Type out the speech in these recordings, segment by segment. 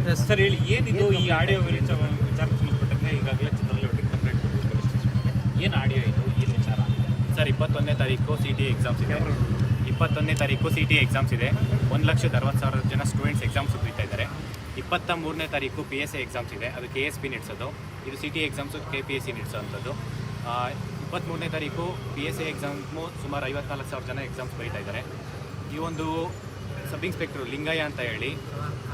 Sir ಹೇಳಿ, ಏನಿದು ಈ ಆಡಿಯೋ ವಿಚಾರಕ್ಕೆ ಸಂಬಂಧಪಟ್ಟಂಗೆ ಈಗಾಗಲೇ ಚಿತ್ರದಲ್ಲಿ ಒಟ್ಟಿಗೆ ಕಂಪ್ಲೇಂಟ್ ಏನು ಆಡಿಯೋ ಇದು, ಏನು ವಿಚಾರ? ಸರ್ 21ನೇ ತಾರೀಕು CT ಎಕ್ಸಾಮ್ಸ್ ಇದೆ. 21ನೇ ತಾರೀಕು CT ಎಕ್ಸಾಮ್ಸ್ ಇದೆ. 1,60,000 ಜನ ಸ್ಟೂಡೆಂಟ್ಸ್ ಎಕ್ಸಾಮ್ಸ್ ಬರೀತಾ ಇದ್ದಾರೆ. 23ನೇ ತಾರೀಕು PSA ಎಕ್ಸಾಮ್ಸ್ ಇದೆ, ಅದು KSP ನಡೆಸೋದು. ಇದು CT ಎಕ್ಸಾಮ್ಸು KPSC ನಡೆಸೋವಂಥದ್ದು. 23ನೇ ತಾರೀಕು PSA ಎಕ್ಸಾಮ್ಸು ಸುಮಾರು 54,000 ಜನ ಎಕ್ಸಾಮ್ಸ್ ಬರೀತಾ ಇದ್ದಾರೆ. ಈ ಒಂದು ಸಬ್ ಇನ್ಸ್ಪೆಕ್ಟ್ರು ಲಿಂಗಯ್ಯ ಅಂತ ಹೇಳಿ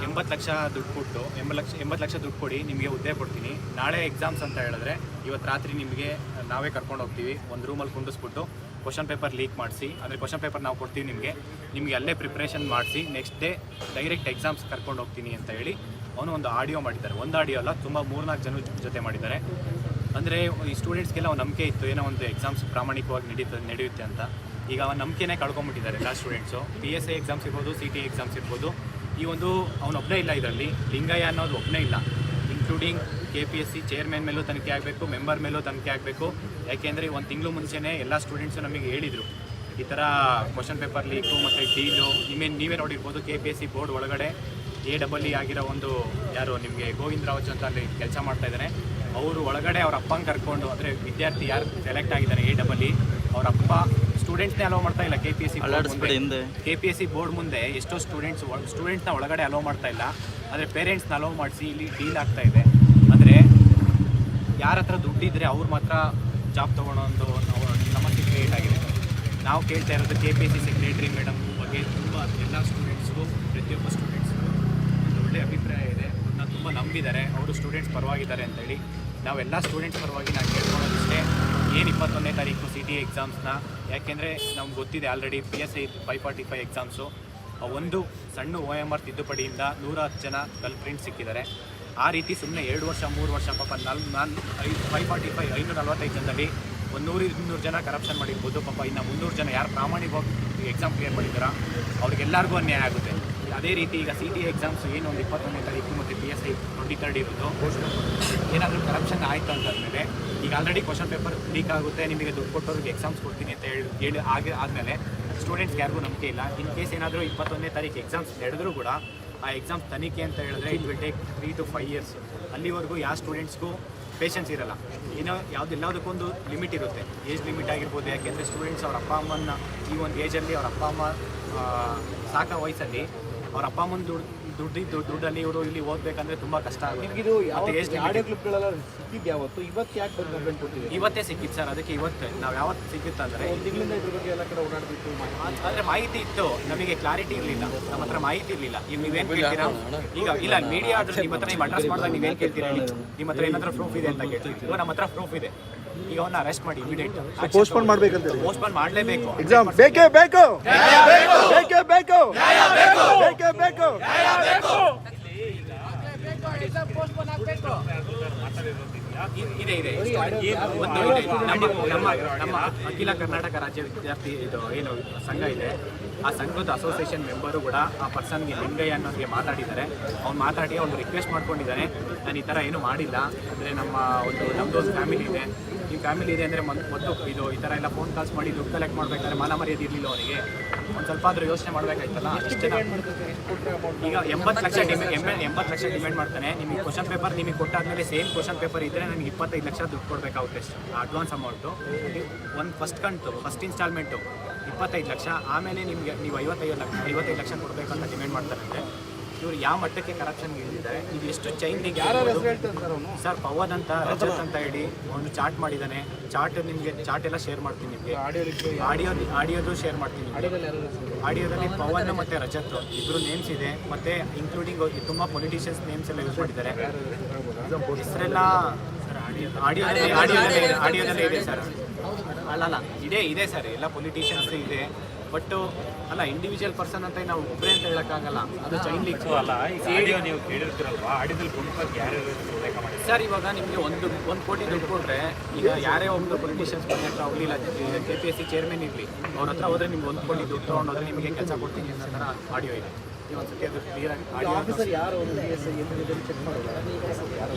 80 ಲಕ್ಷ ದುಡ್ಡು ಕೊಟ್ಟು 80 ಲಕ್ಷ ದುಡ್ಡು ಕೊಡಿ, ನಿಮಗೆ ಹುದ್ದೆ ಕೊಡ್ತೀನಿ, ನಾಳೆ ಎಕ್ಸಾಮ್ಸ್ ಅಂತ ಹೇಳಿದ್ರೆ ಇವತ್ತು ರಾತ್ರಿ ನಿಮಗೆ ನಾವೇ ಕರ್ಕೊಂಡು ಹೋಗ್ತೀವಿ, ಒಂದು ರೂಮಲ್ಲಿ ಕುಂಡಿಸ್ಬಿಟ್ಟು ಕ್ವಶನ್ ಪೇಪರ್ ಲೀಕ್ ಮಾಡಿಸಿ, ಅಂದರೆ ಕ್ವಶನ್ ಪೇಪರ್ ನಾವು ಕೊಡ್ತೀವಿ ನಿಮಗೆ ಅಲ್ಲೇ ಪ್ರಿಪ್ರೇಷನ್ ಮಾಡಿಸಿ ನೆಕ್ಸ್ಟ್ ಡೇ ಡೈರೆಕ್ಟ್ ಎಕ್ಸಾಮ್ಸ್ ಕರ್ಕೊಂಡು ಹೋಗ್ತೀನಿ ಅಂತ ಹೇಳಿ ಅವನು ಒಂದು ಆಡಿಯೋ ಮಾಡಿದ್ದಾರೆ. ಒಂದು ಆಡಿಯೋ ಅಲ್ಲ, ತುಂಬ 3-4 ಜನ ಜೊತೆ ಮಾಡಿದ್ದಾರೆ. ಅಂದರೆ ಈ ಸ್ಟೂಡೆಂಟ್ಸ್ಗೆಲ್ಲ ಒಂದು ನಂಬಿಕೆ ಇತ್ತು, ಏನೋ ಒಂದು ಎಕ್ಸಾಮ್ಸ್ ಪ್ರಾಮಾಣಿಕವಾಗಿ ನಡೆಯುತ್ತೆ ಅಂತ. ಈಗ ಅವನ ನಂಬಿಕೆನೇ ಕಳ್ಕೊಂಬಿಟ್ಟಿದ್ದಾರೆ ಎಲ್ಲ ಸ್ಟೂಡೆಂಟ್ಸು. PSA ಎಕ್ಸಾಮ್ಸ್ ಇರ್ಬೋದು, CT ಎಕ್ಸಾಮ್ಸ್ ಇರ್ಬೋದು. ಈ ಒಂದು ಅವನೊಬ್ಬನೇ ಇಲ್ಲ ಇದರಲ್ಲಿ, ಲಿಂಗಯ್ಯ ಅನ್ನೋದು ಒಬ್ಬನೇ ಇಲ್ಲ, ಇನ್ಕ್ಲೂಡಿಂಗ್ KPSC ಚೇರ್ಮನ್ ಮೇಲೂ ತನಿಖೆ ಆಗಬೇಕು, ಮೆಂಬರ್ ಮೇಲೂ ತನಿಖೆ ಆಗಬೇಕು. ಯಾಕೆಂದರೆ ಒಂದು ತಿಂಗಳು ಮುಂಚೆನೇ ಎಲ್ಲ ಸ್ಟೂಡೆಂಟ್ಸು ನಮಗೆ ಹೇಳಿದರು ಈ ಥರ ಕ್ವಶನ್ ಪೇಪರ್ ಲೀಕು ಮತ್ತು ಡೀಲು. ನೀವೇ ನೋಡಿರ್ಬೋದು, KPSC ಬೋರ್ಡ್ ಒಳಗಡೆ AEE ಆಗಿರೋ ಒಂದು ಯಾರು ನಿಮಗೆ ಗೋವಿಂದ ರಾವ್ ಅಂತ ಅಲ್ಲಿ ಕೆಲಸ ಮಾಡ್ತಾಯಿದ್ದಾರೆ, ಅವರು ಒಳಗಡೆ ಅವ್ರ ಅಪ್ಪಂಗೆ ಕರ್ಕೊಂಡು, ಅಂದರೆ ವಿದ್ಯಾರ್ಥಿ ಯಾರು ಸೆಲೆಕ್ಟ್ ಆಗಿದ್ದಾನೆ AEE ಅವ್ರ ಅಪ್ಪ ಸ್ಟೂಡೆಂಟ್ಸ್ನೇ ಅಲೋ ಮಾಡ್ತಾ ಇಲ್ಲ. KPSC ಬೋರ್ಡ್ ಮುಂದೆ ಎಷ್ಟೋ ಸ್ಟೂಡೆಂಟ್ಸ್ನ ಒಳಗಡೆ ಅಲೋ ಮಾಡ್ತಾ ಇಲ್ಲ, ಆದರೆ ಪೇರೆಂಟ್ಸ್ನ ಅಲೋ ಮಾಡಿಸಿ ಇಲ್ಲಿ ಡೀಲ್ ಆಗ್ತಾ ಇದೆ. ಅಂದರೆ ಯಾರ ಹತ್ರ ದುಡ್ಡಿದ್ರೆ ಅವ್ರು ಮಾತ್ರ ಜಾಬ್ ತೊಗೊಳೋ ಒಂದು ಸಮಸ್ಯೆ ಕ್ರಿಯೇಟ್ ಆಗಿದೆ. ನಾವು ಕೇಳ್ತಾ ಇರೋದು KPSC ಸೆಕ್ರೆಟರಿ ಮೇಡಮ್ ಬಗ್ಗೆ ತುಂಬ ಎಲ್ಲ ಸ್ಟೂಡೆಂಟ್ಸ್ಗೂ, ಪ್ರತಿಯೊಬ್ಬ ಸ್ಟೂಡೆಂಟ್ಸ್ಗೂ ಒಂದು ಒಳ್ಳೆಯ ಅಭಿಪ್ರಾಯ ಇದೆ, ಅವ್ರನ್ನ ತುಂಬ ನಂಬಿದ್ದಾರೆ, ಅವರು ಸ್ಟೂಡೆಂಟ್ಸ್ ಪರವಾಗಿದ್ದಾರೆ ಅಂತೇಳಿ. ನಾವೆಲ್ಲ ಸ್ಟೂಡೆಂಟ್ಸ್ ಪರವಾಗಿ ನಾನು ಕೇಳ್ಕೊಳ್ಳೋದಿಷ್ಟೇ, ಏನು 21ನೇ ತಾರೀಕು CT ಎಕ್ಸಾಮ್ಸ್ನ, ಯಾಕೆಂದರೆ ನಮ್ಗೆ ಗೊತ್ತಿದೆ ಆಲ್ರೆಡಿ PSI 545 ಎಕ್ಸಾಮ್ಸು ಒಂದು ಸಣ್ಣ OMR ತಿದ್ದುಪಡಿಯಿಂದ 110 ಜನ ಕಲ್ಪ್ರಿಂಟ್ ಸಿಕ್ಕಿದ್ದಾರೆ. ಆ ರೀತಿ ಸುಮ್ಮನೆ 2 ವರ್ಷ 3 ವರ್ಷ ಪಾಪ ನಾನು 545 545 ಜನದಲ್ಲಿ 100-200 ಜನ ಕರಪ್ಷನ್ ಮಾಡಿರ್ಬೋದು. ಪಾಪ ಇನ್ನು 300 ಜನ ಯಾರು ಪ್ರಾಮಾಣಿಕವಾಗಿ ಎಕ್ಸಾಮ್ ಕ್ಲಿಯರ್ ಮಾಡಿದಾರ ಅವ್ರಿಗೆಲ್ಲರಿಗೂ ಅನ್ಯಾಯ ಆಗುತ್ತೆ. ಅದೇ ರೀತಿ ಈಗ CT ಎಕ್ಸಾಮ್ಸ್ ಏನು ಒಂದು 21ನೇ ತಾರೀಕು ಮತ್ತು PSI 23rd ಇರೋದು, ಏನಾದರೂ ಕರಪ್ಷನ್ ಆಯಿತು ಅಂತಂದಮೇಲೆ ಈಗ ಆಲ್ರೆಡಿ ಕ್ವಶನ್ ಪೇಪರ್ ಲೀಕ್ ಆಗುತ್ತೆ, ನಿಮಗೆ ದುಡ್ಡು ಕೊಟ್ಟವ್ರಿಗೆ ಎಕ್ಸಾಮ್ಸ್ ಕೊಡ್ತೀನಿ ಅಂತ ಹೇಳಿ ಆದಮೇಲೆ ಸ್ಟೂಡೆಂಟ್ಸ್ಗೆ ಯಾರಿಗೂ ನಂಬಿಕೆ ಇಲ್ಲ. ಇನ್ ಕೇಸ್ ಏನಾದರೂ 21ನೇ ತಾರೀಕು ಎಕ್ಸಾಮ್ಸ್ ನಡೆದರೂ ಕೂಡ ಆ ಎಕ್ಸಾಮ್ಸ್ ತನಿಖೆ ಅಂತ ಹೇಳಿದ್ರೆ it will take 3 to 5 years. ಅಲ್ಲಿವರೆಗೂ ಯಾವ ಸ್ಟೂಡೆಂಟ್ಸ್ಗೂ ಪೇಷನ್ಸ್ ಇರಲ್ಲ. ಏನೋ ಎಲ್ಲದಕ್ಕೊಂದು ಲಿಮಿಟ್ ಇರುತ್ತೆ, ಏಜ್ ಲಿಮಿಟ್ ಆಗಿರ್ಬೋದು. ಯಾಕೆಂದರೆ ಸ್ಟೂಡೆಂಟ್ಸ್ ಅವ್ರ ಅಪ್ಪ ಅಮ್ಮನ ಈ ಒಂದು ಏಜಲ್ಲಿ ಅವ್ರ ಅಪ್ಪ ಅಮ್ಮ ಸಾಕೋ ವಯಸ್ಸಲ್ಲಿ ಅವ್ರ ಅಪ್ಪ ಅಮ್ಮನ ದುಡ್ಡಲ್ಲಿ ಇವರು ಇಲ್ಲಿ ಓದಬೇಕಂದ್ರೆ ತುಂಬ ಕಷ್ಟ ಆಗುತ್ತೆ. ಇವತ್ತೇ ಸಿಕ್ಕಿತ್ತು ಸರ್, ಅದಕ್ಕೆ ನಾವು ಯಾವತ್ತು ಸಿಕ್ಕಿತ್ತು ಅಂದರೆ ಅಂದರೆ ಮಾಹಿತಿ ಇತ್ತು, ನಮಗೆ ಕ್ಲಾರಿಟಿ ಇರಲಿಲ್ಲ, ನಮ್ಮ ಹತ್ರ ಮಾಹಿತಿ ಇರಲಿಲ್ಲ. ಈಗ ನೀವೇನು ಕೇಳ್ತೀರಾ, ಈಗ ಇಲ್ಲ ಮೀಡಿಯಾ ಆದ್ರೆ ನಿಮ್ಮ ಹತ್ರ ನೀವು ಅಡ್ರೆಸ್ ಮಾಡಿದಾಗ ನೀವೇನು ಕೇಳ್ತೀರಾ, ನಿಮ್ಮ ಹತ್ರ ಏನಾದರೂ ಪ್ರೂಫ್ ಇದೆ ಅಂತ ಕೇಳ್ತೀವಿ. ಇವಾಗ ನಮ್ಮ ಹತ್ರ ಪ್ರೂಫ್ ಇದೆ, ಈಗ ಅವನ್ನ ಅರೆಸ್ಟ್ ಮಾಡಿ ಇಮಿಡಿಯೇಟ್ ಪೋಸ್ಟ್ಪೋನ್ ಮಾಡಬೇಕಂತ, ಪೋಸ್ಟ್ಪೋನ್ ಮಾಡಲೇಬೇಕು. ಎಕ್ಸಾಮ್ ಬೇಕೇ ಬೇಕು, ಬೇಕೇ ಬೇಕು, ಬೇಕೇ ಬೇಕು. ಇದೆ ಒಂದು ಇದೆ. ನಮ್ಮ ಅಖಿಲ ಕರ್ನಾಟಕ ರಾಜ್ಯ ವಿದ್ಯಾರ್ಥಿ ಇದು ಏನು ಸಂಘ ಇದೆ, ಆ ಸಂಘದ ಅಸೋಸಿಯೇಷನ್ ಮೆಂಬರು ಕೂಡ ಆ ಪರ್ಸನ್ಗೆ ಲಿಂಗಯ್ಯ ಅನ್ನೋರಿಗೆ ಮಾತಾಡಿದ್ದಾರೆ. ಅವ್ನು ಮಾತಾಡಿ ಅವ್ನು ರಿಕ್ವೆಸ್ಟ್ ಮಾಡ್ಕೊಂಡಿದ್ದಾನೆ, ನಾನು ಈ ಥರ ಏನೂ ಮಾಡಿಲ್ಲ, ಅಂದರೆ ನಮ್ಮದೊಂದು ಫ್ಯಾಮಿಲಿ ಇದೆ, ಈ ಫ್ಯಾಮಿಲಿ ಇದೆ ಅಂದರೆ ಮೊದಲು ಇದು ಈ ಥರ ಎಲ್ಲ ಫೋನ್ ಕಾಲ್ಸ್ ಮಾಡಿ ದುಡ್ಡು ಕಲೆಕ್ಟ್ ಮಾಡಬೇಕಾದ್ರೆ ಮಾನ ಮರ್ಯಾದೆ ಇರಲಿಲ್ಲ ಅವನಿಗೆ, ಒಂದು ಸ್ವಲ್ಪ ಆದರೂ ಯೋಚನೆ ಮಾಡಬೇಕಾಯ್ತಲ್ಲ. ಇಷ್ಟೇ ಈಗ 80 ಲಕ್ಷ ಡಿಮ್ಯಾಂಡ್ ಮಾಡ್ತಾನೆ. ನಿಮಗೆ ಕ್ವಶನ್ ಪೇಪರ್ ನಿಮಗೆ ಕೊಟ್ಟಾದ್ಮೇಲೆ ಸೇಮ್ ಕ್ವಶನ್ ಪೇಪರ್ ಇದ್ದರೆ ನನಗೆ 25 ಲಕ್ಷ ದುಡ್ಡು ಕೊಡಬೇಕಾಗುತ್ತೆ ಅಡ್ವಾನ್ಸ್ ಅಮೌಂಟು. ಒಂದು ಫಸ್ಟ್ ಇನ್ಸ್ಟಾಲ್ಮೆಂಟು 25 ಲಕ್ಷ, ಆಮೇಲೆ ನಿಮಗೆ ನೀವು 55 ಲಕ್ಷ ಕೊಡಬೇಕು ಅಂತ ಡಿಮ್ಯಾಂಡ್ ಮಾಡ್ತಾರಂತೆ. ಇವರು ಯಾವ ಮಟ್ಟಕ್ಕೆ ಕರಪ್ಷನ್ಗೆ ಇಳಿದಿದ್ದಾರೆ, ಇದು ಎಷ್ಟು ಚೈನ್ ಸರ್. ಪವನ್ ಅಂತ ರಜತ್ ಅಂತ ಹೇಳಿ ಒಂದು ಚಾಟ್ ಮಾಡಿದ್ದಾನೆ. ಚಾಟ್ ಎಲ್ಲ ಶೇರ್ ಮಾಡ್ತೀನಿ ನಿಮಗೆ, ಆಡಿಯೋದು ಶೇರ್ ಮಾಡ್ತೀನಿ. ಆಡಿಯೋದಲ್ಲಿ ಪವನ್ ಮತ್ತು ರಜತ್ ಇಬ್ಬರು ನೇಮ್ಸ್ ಇದೆ, ಮತ್ತು ಇನ್ಕ್ಲೂಡಿಂಗ್ ತುಂಬ ಪೊಲಿಟಿಷಿಯನ್ಸ್ ನೇಮ್ಸ್ ಎಲ್ಲ ಯೂಸ್ ಮಾಡಿದ್ದಾರೆ. ಹೆಸರೆಲ್ಲ ಆಡಿಯೋದಲ್ಲೇ ಇದೆ ಸರ್. ಅಲ್ಲ ಇದೆ ಸರ್, ಎಲ್ಲ ಪೊಲಿಟಿಷಿಯನ್ಸ್ ಇದೆ. ಬಟ್ ಅಲ್ಲ, ಇಂಡಿವಿಜುವಲ್ ಪರ್ಸನ್ ಅಂತ ನಾವು ಒಬ್ಬರೇ ಅಂತ ಹೇಳೋಕ್ಕಾಗಲ್ಲ, ಅದು ಚೈನ್ ಲಿಂಕ್ ಅಲ್ಲ. ಆಡಿಯೋ ನೀವು ಕೇಳಿರ್ತೀರಲ್ವಾ, ಆಡಿಯೋದಲ್ಲಿ ಪ್ರಮುಖವಾಗಿ ಯಾರ್ಯಾರು ಉಲ್ಲೇಖ ಮಾಡಿ ಸರ್? ಇವಾಗ ನಿಮಗೆ ಒಂದು ಕೋಟಿ ದುಡ್ಡು ಕೊಟ್ಟರೆ, ಈಗ ಯಾರೇ ಒಬ್ಬರು ಪೊಲಿಟಿಷಿಯನ್ಸ್ ಮನೆ ಹತ್ರ ಹೋಗಲಿಲ್ಲ, KPSC ಚೇರ್ಮನ್ ಇರಲಿ, ಅವ್ರ ಹತ್ರ ಹೋದರೆ ನಿಮ್ಗೆ 1 ಕೋಟಿ ದುಡ್ಡು ತೊಗೊಂಡೋದ್ರೆ ನಿಮಗೆ ಕೆಲಸ ಕೊಡ್ತೀನಿ ಅನ್ನೋ ಥರ ಆಡಿಯೋ ಇದೆ. ಒಂದ್ಸತಿ ಅದು ಕ್ಲಿಯರ್ ಆಗಿ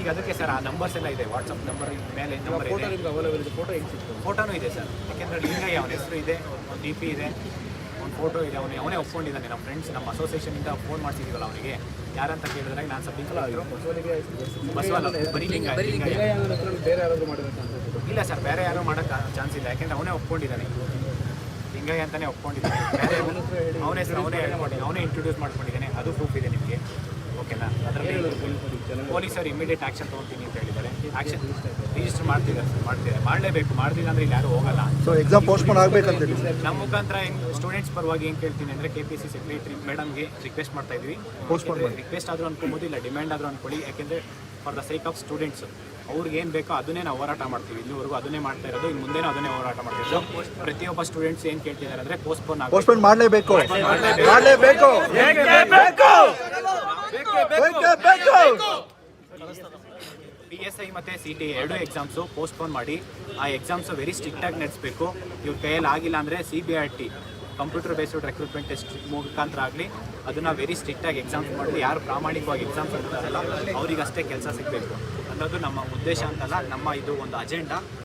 ಈಗ ಅದಕ್ಕೆ ಸರ್ ಆ ನಂಬರ್ಸ್ ಎಲ್ಲ ಇದೆ, ವಾಟ್ಸಪ್ ನಂಬರ್ ಮೇಲೆ ನಂಬರ್ ಇದೆ, ಫೋಟೋನೂ ಇದೆ ಸರ್. ಯಾಕೆಂದರೆ ಲಿಂಗಯ್ಯ ಅವನ ಹೆಸರು ಇದೆ, ಒಂದು DP ಇದೆ, ಒಂದು ಫೋಟೋ ಇದೆ, ಅವನೇ ಒಪ್ಕೊಂಡಿದ್ದಾನೆ. ನಮ್ಮ ಫ್ರೆಂಡ್ಸ್, ನಮ್ಮ ಅಸೋಸಿಯೇಷನಿಂದ ಫೋನ್ ಮಾಡಿಸಿದೀವಲ್ಲ ಅವನಿಗೆ, ಯಾರಂತ ಕೇಳಿದಾಗ ನಾನು ಸಬ್ ಇನ್ಸ್ಪೆಕ್ಟರ್ ಬಸವಲ್ಲ, ಬರೀ ಇಲ್ಲ ಸರ್, ಬೇರೆ ಯಾರು ಮಾಡೋಕ್ಕೆ ಚಾನ್ಸ್ ಇಲ್ಲ. ಯಾಕೆಂದರೆ ಅವನೇ ಒಪ್ಕೊಂಡಿದ್ದಾನೆ, ಹಿಂಗಾಗಿ ಅಂತಲೇ ಒಪ್ಕೊಂಡಿದ್ದಾನೆ. ಬೇರೆ ಅವನೇ ಹೇಳ್ಕೊಂಡಿದ್ದಾನೆ, ಅವನೇ ಇಂಟ್ರೊಡ್ಯೂಸ್ ಮಾಡ್ಕೊಂಡಿದ್ದಾನೆ. ಅದು ಪ್ರೂಫ್ ಇದೆ ನಿಮಗೆ, ಓಕೆನಾ? ಅದರಲ್ಲಿ ಪೊಲೀಸರು ಇಮಿಡಿಯೇಟ್ ಆ್ಯಕ್ಷನ್ ತೊಗೊತೀನಿ ಅಂತ ಹೇಳಿದ್ದಾರೆ. ಆ್ಯಕ್ಷನ್ ರಿಜಿಸ್ಟರ್ ಮಾಡ್ತಿದ್ದಾರೆ, ಮಾಡಲೇಬೇಕು. ಮಾಡ್ದಿಲ್ಲ ಅಂದರೆ ಇಲ್ಲಿ ಯಾರು ಹೋಗಲ್ಲ. ಸೊ ಎಕ್ಸಾಮ್ ಪೋಸ್ಟ್ಪೋನ್ ಆಗಬೇಕಂತ ಹೇಳಿ ನಮ್ಮ ಮುಖಾಂತರ ಸ್ಟೂಡೆಂಟ್ಸ್ ಪರವಾಗಿ ಏನು ಕೇಳ್ತೀನಿ ಅಂದರೆ KPSC ಸೆಕ್ರೆಟರಿ ಮೇಡಮ್ಗೆ ರಿಕ್ವೆಸ್ಟ್ ಮಾಡ್ತಾ ಇದ್ವಿ. ರಿಕ್ವೆಸ್ಟ್ ಆದರೂ ಅನ್ಕೊಬೋದು, ಇಲ್ಲ ಡಿಮ್ಯಾಂಡ್ ಆದರೂ ಅಂದ್ಕೊಳ್ಳಿ. ಯಾಕೆಂದರೆ for the sake of students ಅವ್ರಿಗೆ ಏನು ಬೇಕೋ ಅದನ್ನೇ ನಾವು ಹೋರಾಟ ಮಾಡ್ತೀವಿ. ಇಲ್ಲಿವರೆಗೂ ಅದನ್ನೇ ಮಾಡ್ತಾ ಇರೋದು, ಇನ್ನು ಮುಂದೆನೂ ಅದನ್ನೇ ಹೋರಾಟ ಮಾಡ್ತಿದ್ದು. ಪ್ರತಿಯೊಬ್ಬ ಸ್ಟೂಡೆಂಟ್ಸ್ ಏನು ಕೇಳ್ತಿದ್ದಾರೆ ಅಂದರೆ ಪೋಸ್ಟ್ಪೋನ್ ಮಾಡಲೇಬೇಕು. PSI ಮತ್ತು CTE ಎರಡೂ ಎಕ್ಸಾಮ್ಸು ಪೋಸ್ಟ್ಪೋನ್ ಮಾಡಿ ಆ ಎಕ್ಸಾಮ್ಸು ವೆರಿ ಸ್ಟ್ರಿಕ್ಟಾಗಿ ನಡೆಸಬೇಕು. ಇವ್ರ ಕೈಯಲ್ಲಿ ಆಗಿಲ್ಲ ಅಂದರೆ CBRT computer based recruitment test ಮುಖಾಂತರ ಆಗಲಿ ಅದನ್ನು ವೆರಿ ಸ್ಟ್ರಿಕ್ಟಾಗಿ ಎಕ್ಸಾಮ್ಸ್ ಮಾಡಿ ಯಾರು ಪ್ರಾಮಾಣಿಕವಾಗಿ ಎಕ್ಸಾಮ್ಸ್ ಇರ್ತಾರಲ್ಲ ಅವರಿಗಷ್ಟೇ ಕೆಲಸ ಸಿಗಬೇಕು ಅನ್ನೋದು ನಮ್ಮ ಉದ್ದೇಶ ಅಂತಲ್ಲ, ನಮ್ಮ ಇದು ಒಂದು ಅಜೆಂಡಾ.